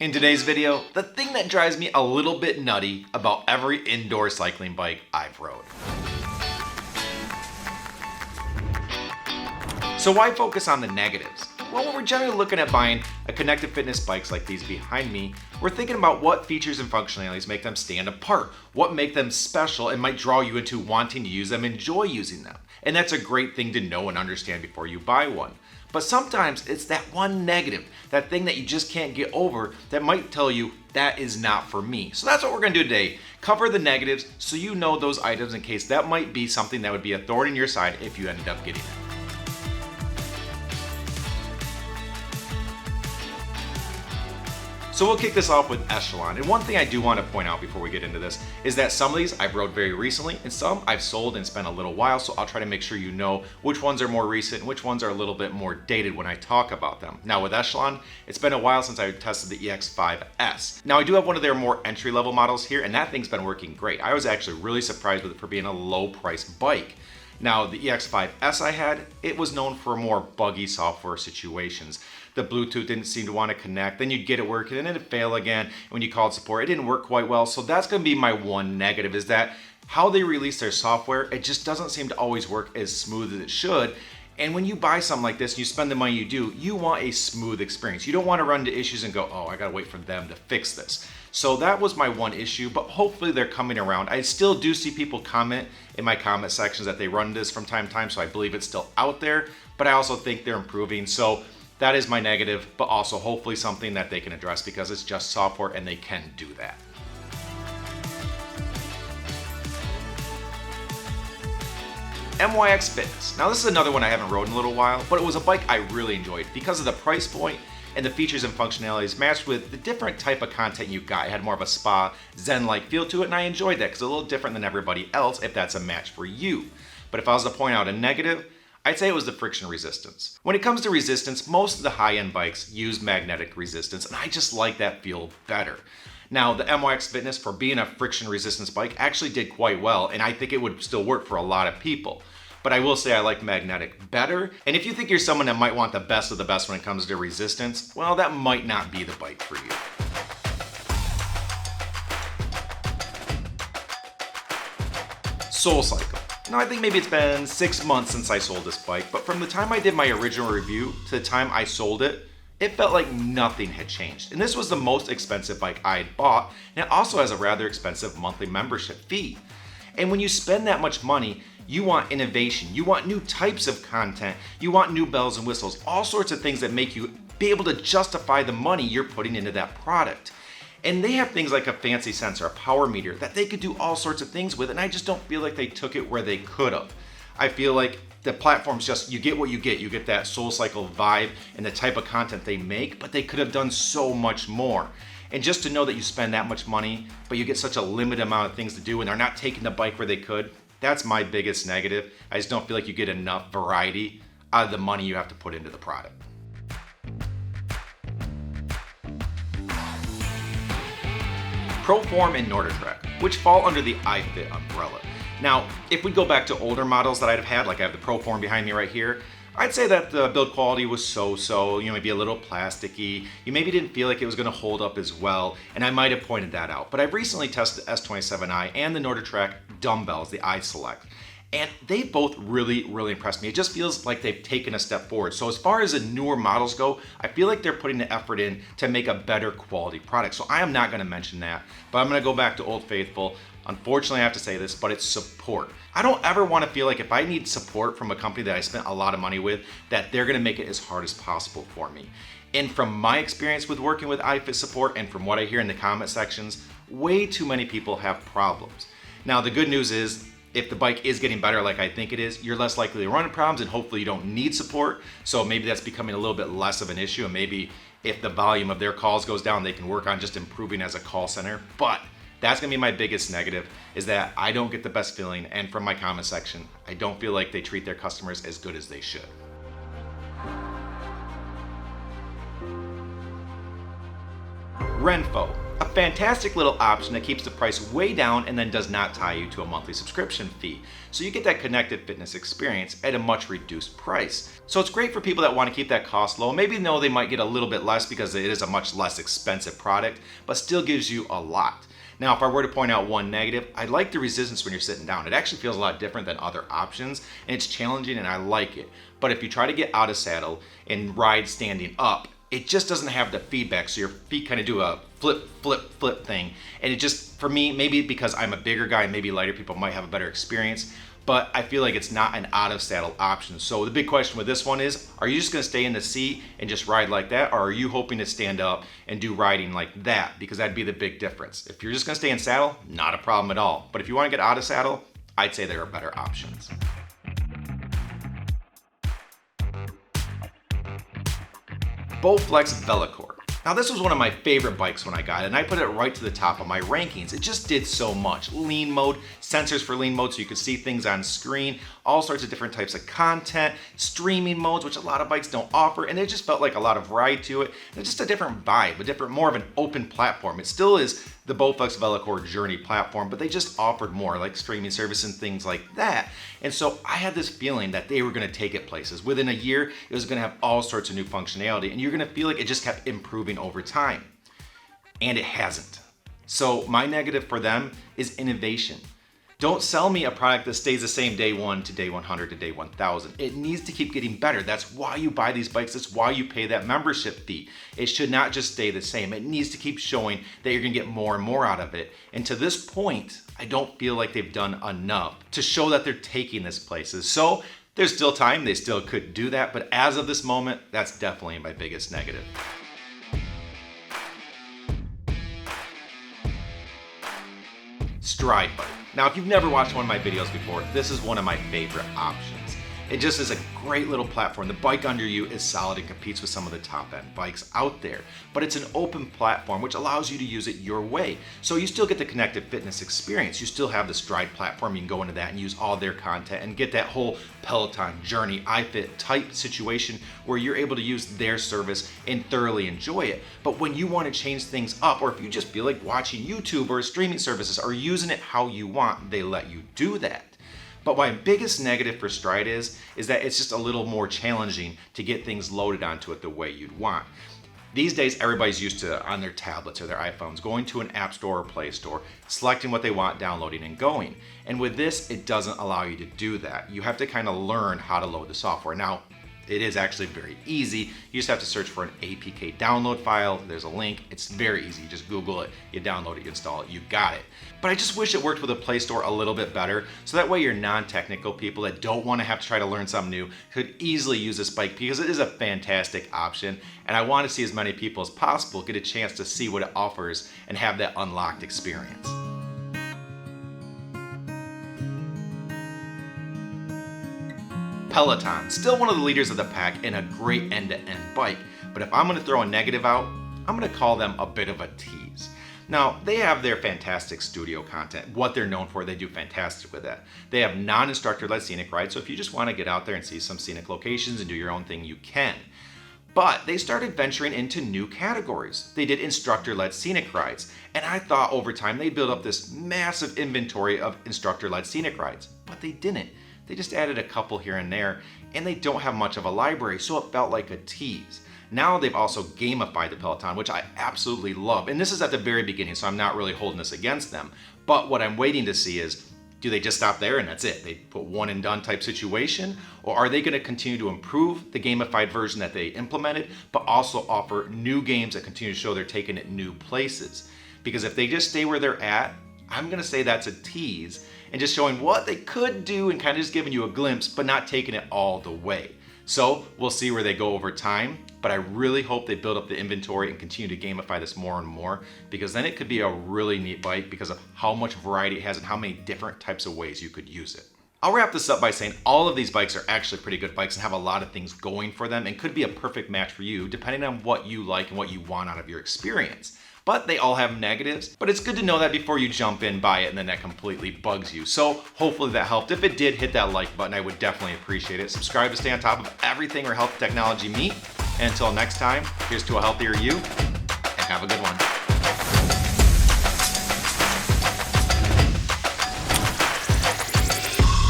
In today's video, the thing that drives me a little bit nutty about every indoor cycling bike I've rode. So why focus on the negatives? Well, when we're generally looking at buying a connected fitness bikes like these behind me, we're thinking about what features and functionalities make them stand apart, what make them special and might draw you into wanting to use them, enjoy using them. And that's a great thing to know and understand before you buy one. But sometimes it's that one negative, that thing that you just can't get over that might tell you that is not for me. So that's what we're gonna do today. Cover the negatives so you know those items in case that might be something that would be a thorn in your side if you ended up getting it. So we'll kick this off with Echelon. And one thing I do want to point out before we get into this is that some of these I've rode very recently and some I've sold and spent a little while. So I'll try to make sure you know which ones are more recent and which ones are a little bit more dated when I talk about them. Now with Echelon, it's been a while since I tested the EX5S. Now I do have one of their more entry-level models here and that thing's been working great. I was actually really surprised with it for being a low-price bike. Now the EX5S I had, it was known for more buggy software situations. The Bluetooth didn't seem to want to connect, then you'd get it working and then it'd fail again. When you called support, it didn't work quite well. So that's gonna be my one negative, is that how they release their software, it just doesn't seem to always work as smooth as it should. And when you buy something like this and you spend the money you do, you want a smooth experience. You don't want to run into issues and go, oh, I gotta wait for them to fix this. So that was my one issue, but hopefully they're coming around. I still do see people comment in my comment sections that they run this from time to time, so I believe it's still out there, but I also think they're improving. So that is my negative, but also hopefully something that they can address because it's just software and they can do that. MYX Fitness. Now this is another one I haven't rode in a little while, but it was a bike I really enjoyed because of the price point and the features and functionalities matched with the different type of content you got. It had more of a spa, zen-like feel to it, and I enjoyed that because it's a little different than everybody else if that's a match for you. But if I was to point out a negative, I'd say it was the friction resistance. When it comes to resistance, most of the high-end bikes use magnetic resistance, and I just like that feel better. Now, the MYX Fitness, for being a friction resistance bike, actually did quite well, and I think it would still work for a lot of people. But I will say I like magnetic better, and if you think you're someone that might want the best of the best when it comes to resistance, well, that might not be the bike for you. SoulCycle. Now I think maybe it's been 6 months since I sold this bike, but from the time I did my original review to the time I sold it, it felt like nothing had changed. And this was the most expensive bike I had bought, and it also has a rather expensive monthly membership fee. And when you spend that much money, you want innovation, you want new types of content, you want new bells and whistles, all sorts of things that make you be able to justify the money you're putting into that product. And they have things like a fancy sensor, a power meter, that they could do all sorts of things with, and I just don't feel like they took it where they could have. I feel like the platform's just, you get what you get. You get that SoulCycle vibe and the type of content they make, but they could have done so much more. And just to know that you spend that much money, but you get such a limited amount of things to do and they're not taking the bike where they could, that's my biggest negative. I just don't feel like you get enough variety out of the money you have to put into the product. ProForm and NordicTrack, which fall under the iFIT umbrella. Now, if we go back to older models that I'd have had, like I have the ProForm behind me right here, I'd say that the build quality was so-so, maybe a little plasticky. You maybe didn't feel like it was gonna hold up as well, and I might have pointed that out. But I've recently tested the S27i and the NordicTrack dumbbells, the iSelect. And they both really impressed me. It just feels like they've taken a step forward. So as far as the newer models go, I feel like they're putting the effort in to make a better quality product. So I am not gonna mention that, but I'm gonna go back to Old Faithful. Unfortunately, I have to say this, but it's support. I don't ever wanna feel like if I need support from a company that I spent a lot of money with, that they're gonna make it as hard as possible for me. And from my experience with working with iFIT support and from what I hear in the comment sections, way too many people have problems. Now, the good news is, if the bike is getting better like I think it is, you're less likely to run into problems and hopefully you don't need support. So maybe that's becoming a little bit less of an issue, and maybe if the volume of their calls goes down, they can work on just improving as a call center. But that's gonna be my biggest negative, is that I don't get the best feeling, and from my comment section, I don't feel like they treat their customers as good as they should. Renpho. A fantastic little option that keeps the price way down and then does not tie you to a monthly subscription fee. So you get that connected fitness experience at a much reduced price. So it's great for people that want to keep that cost low. Maybe know they might get a little bit less because it is a much less expensive product, but still gives you a lot. Now, if I were to point out one negative, I like the resistance when you're sitting down. It actually feels a lot different than other options, and it's challenging and I like it. But if you try to get out of saddle and ride standing up, it just doesn't have the feedback, so your feet kind of do a flip, flip, flip thing. And it just, for me, maybe because I'm a bigger guy, maybe lighter people might have a better experience, but I feel like it's not an out of saddle option. So the big question with this one is, are you just gonna stay in the seat and just ride like that? Or are you hoping to stand up and do riding like that? Because that'd be the big difference. If you're just gonna stay in saddle, not a problem at all. But if you wanna get out of saddle, I'd say there are better options. Bowflex Velocore. Now this was one of my favorite bikes when I got it, and I put it right to the top of my rankings. It just did so much. Lean mode, sensors for lean mode so you could see things on screen, all sorts of different types of content, streaming modes, which a lot of bikes don't offer, and it just felt like a lot of variety to it. And it's just a different vibe, more of an open platform. It still is the Bowflex Velocore Journey platform, but they just offered more, like streaming service and things like that. And so I had this feeling that they were gonna take it places. Within a year, it was gonna have all sorts of new functionality, and you're gonna feel like it just kept improving over time. And it hasn't. So my negative for them is innovation. Don't sell me a product that stays the same day 1 to day 100 to day 1000. It needs to keep getting better. That's why you buy these bikes. That's why you pay that membership fee. It should not just stay the same. It needs to keep showing that you're gonna get more and more out of it. And to this point, I don't feel like they've done enough to show that they're taking this places. So there's still time. They still could do that. But as of this moment, that's definitely my biggest negative. Stryde Bike. Now, if you've never watched one of my videos before, this is one of my favorite options. It just is a great little platform. The bike under you is solid and competes with some of the top end bikes out there, but it's an open platform which allows you to use it your way. So you still get the connected fitness experience. You still have the Stryde platform. You can go into that and use all their content and get that whole Peloton journey, iFIT type situation where you're able to use their service and thoroughly enjoy it. But when you want to change things up, or if you just feel like watching YouTube or streaming services or using it how you want, they let you do that. But my biggest negative for Stryde is that it's just a little more challenging to get things loaded onto it the way you'd want. These days, everybody's used to, on their tablets or their iPhones, going to an app store or Play Store, selecting what they want, downloading and going. And with this, it doesn't allow you to do that. You have to kind of learn how to load the software. Now, it is actually very easy. You just have to search for an APK download file. There's a link. It's very easy. You just Google it, you download it, you install it, you got it. But I just wish it worked with a Play Store a little bit better, so that way your non-technical people that don't want to have to try to learn something new could easily use this bike, because it is a fantastic option, and I want to see as many people as possible get a chance to see what it offers and have that unlocked experience. Peloton, still one of the leaders of the pack and a great end-to-end bike, but if I'm going to throw a negative out, I'm going to call them a bit of a tease. Now, they have their fantastic studio content. What they're known for, they do fantastic with that. They have non-instructor-led scenic rides, so if you just want to get out there and see some scenic locations and do your own thing, you can. But they started venturing into new categories. They did instructor-led scenic rides, and I thought over time they'd build up this massive inventory of instructor-led scenic rides, but they didn't. They just added a couple here and there, and they don't have much of a library, so it felt like a tease. Now they've also gamified the Peloton, which I absolutely love. And this is at the very beginning, so I'm not really holding this against them. But what I'm waiting to see is, do they just stop there and that's it? They put one and done type situation? Or are they gonna continue to improve the gamified version that they implemented, but also offer new games that continue to show they're taking it new places? Because if they just stay where they're at, I'm gonna say that's a tease and just showing what they could do and kind of just giving you a glimpse, but not taking it all the way. So we'll see where they go over time, but I really hope they build up the inventory and continue to gamify this more and more, because then it could be a really neat bike because of how much variety it has and how many different types of ways you could use it. I'll wrap this up by saying all of these bikes are actually pretty good bikes and have a lot of things going for them and could be a perfect match for you depending on what you like and what you want out of your experience. But they all have negatives, but it's good to know that before you jump in, buy it, and then that completely bugs you. So hopefully that helped. If it did, hit that like button. I would definitely appreciate it. Subscribe to stay on top of everything where health technology meet. And until next time, here's to a healthier you, and have a good one.